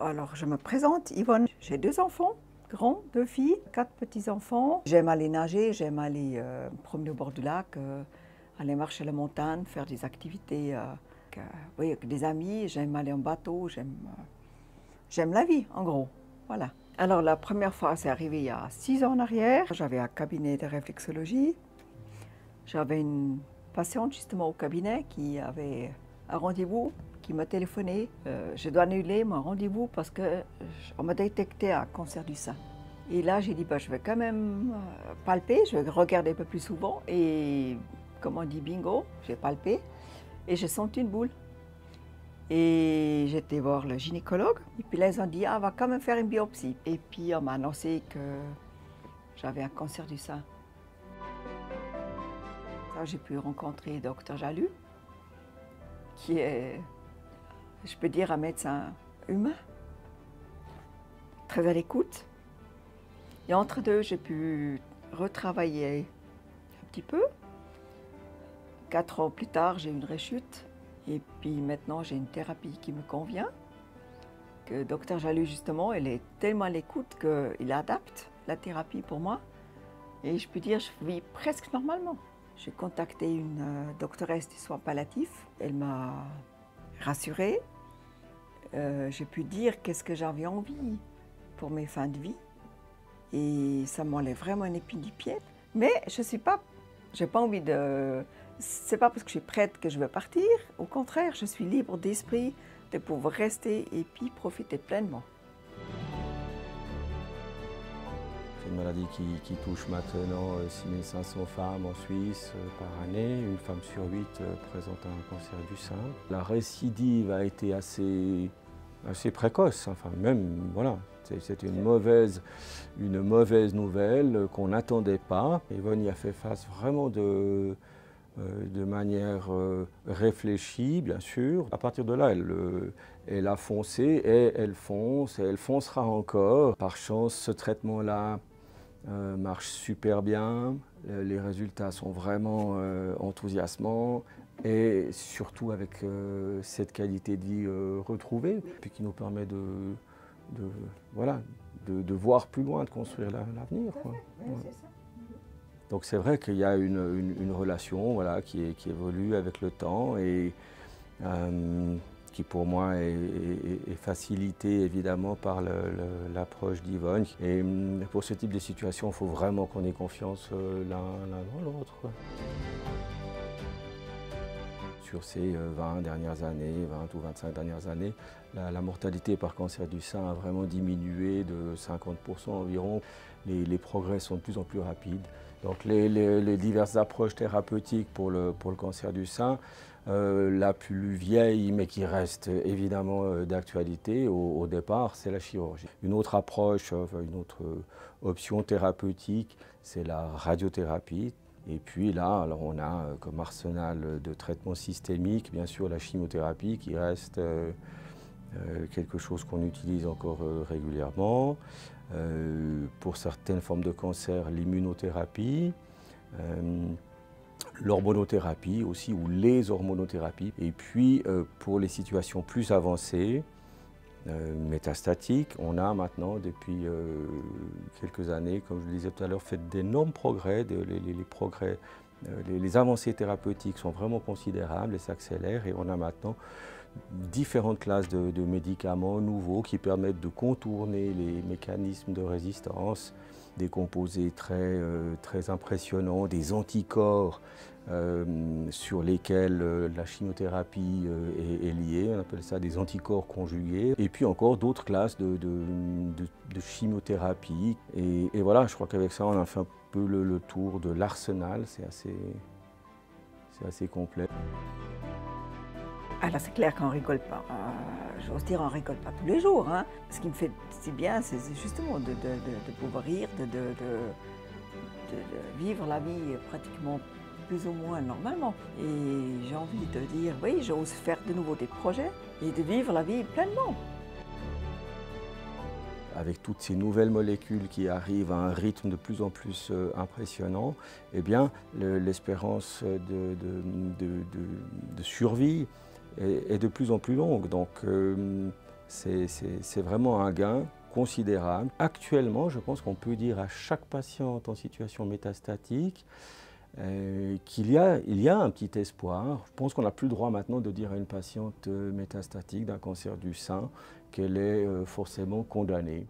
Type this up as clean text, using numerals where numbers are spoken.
Alors, je me présente, Yvonne. J'ai 2 enfants, grands, 2 filles, 4 petits-enfants. J'aime aller nager, j'aime aller me promener au bord du lac, aller marcher à la montagne, faire des activités oui, avec des amis. J'aime aller en bateau, j'aime la vie, en gros. Voilà. Alors, la première fois, c'est arrivé il y a 6 ans en arrière. J'avais un cabinet de réflexologie. J'avais une patiente justement au cabinet qui avait un rendez-vous, qui m'a téléphoné. Je dois annuler mon rendez-vous parce qu'on m'a détecté un cancer du sein. Et là, j'ai dit, je vais quand même palper, je vais regarder un peu plus souvent. Et comme on dit, bingo, j'ai palpé et j'ai senti une boule. Et j'étais voir le gynécologue. Et puis là, ils ont dit, on va quand même faire une biopsie. Et puis on m'a annoncé que j'avais un cancer du sein. J'ai pu rencontrer Dr Jalu, qui est, je peux dire, un médecin humain, très à l'écoute. Et entre deux, j'ai pu retravailler un petit peu. 4 ans plus tard, j'ai eu une rechute. Et puis maintenant, j'ai une thérapie qui me convient. Que Dr Jalu, justement, elle est tellement à l'écoute qu'il adapte la thérapie pour moi. Et je peux dire, je vis presque normalement. J'ai contacté une doctoresse des soins palliatifs. Elle m'a rassurée. J'ai pu dire qu'est-ce que j'avais envie pour mes fins de vie. Et ça m'enlève vraiment une épine du pied. Mais je suis pas, j'ai pas envie de... C'est pas parce que je suis prête que je veux partir. Au contraire, je suis libre d'esprit de pouvoir rester et puis profiter pleinement. C'est une maladie qui touche maintenant 6500 femmes en Suisse par année. Une femme sur 8 présente un cancer du sein. La récidive a été assez précoce, enfin même, voilà. C'était une mauvaise nouvelle qu'on n'attendait pas. Yvonne y a fait face vraiment de manière réfléchie, bien sûr. À partir de là, elle a foncé et elle fonce et elle foncera encore. Par chance, ce traitement-là marche super bien. Les résultats sont vraiment enthousiasmants et surtout avec cette qualité de vie retrouvée, puis qui nous permet de voir plus loin, de construire l'avenir. Donc c'est vrai qu'il y a une relation qui évolue avec le temps et qui pour moi est facilitée évidemment par l'approche d'Yvonne. Et pour ce type de situation, il faut vraiment qu'on ait confiance l'un dans l'autre. Sur ces 20 dernières années, 20 ou 25 dernières années, la mortalité par cancer du sein a vraiment diminué de 50% environ. Les progrès sont de plus en plus rapides. Donc les diverses approches thérapeutiques pour le cancer du sein, la plus vieille, mais qui reste évidemment d'actualité au départ, c'est la chirurgie. Une autre approche, une autre option thérapeutique, c'est la radiothérapie. Et puis là, alors on a comme arsenal de traitements systémiques, bien sûr la chimiothérapie qui reste quelque chose qu'on utilise encore régulièrement. Pour certaines formes de cancer, l'immunothérapie, l'hormonothérapie aussi, ou les hormonothérapies. Et puis pour les situations plus avancées, métastatiques, on a maintenant depuis quelques années, comme je le disais tout à l'heure, fait d'énormes progrès. Les avancées thérapeutiques sont vraiment considérables et s'accélèrent. Et on a maintenant différentes classes de médicaments nouveaux qui permettent de contourner les mécanismes de résistance, des composés très impressionnants, des anticorps sur lesquels la chimiothérapie est liée, on appelle ça des anticorps conjugués, et puis encore d'autres classes de chimiothérapie. Et voilà, je crois qu'avec ça, on a fait un peu le tour de l'arsenal, c'est assez complet. Alors c'est clair qu'on ne rigole pas, j'ose dire on ne rigole pas tous les jours. Hein. Ce qui me fait si bien, c'est justement de pouvoir rire, de vivre la vie pratiquement plus ou moins normalement. Et j'ai envie de dire, oui, j'ose faire de nouveau des projets et de vivre la vie pleinement. Avec toutes ces nouvelles molécules qui arrivent à un rythme de plus en plus impressionnant, eh bien, l'espérance de survie est de plus en plus longue. Donc, c'est vraiment un gain considérable. Actuellement, je pense qu'on peut dire à chaque patiente en situation métastatique qu'il y a un petit espoir. Je pense qu'on n'a plus le droit maintenant de dire à une patiente métastatique d'un cancer du sein qu'elle est forcément condamnée.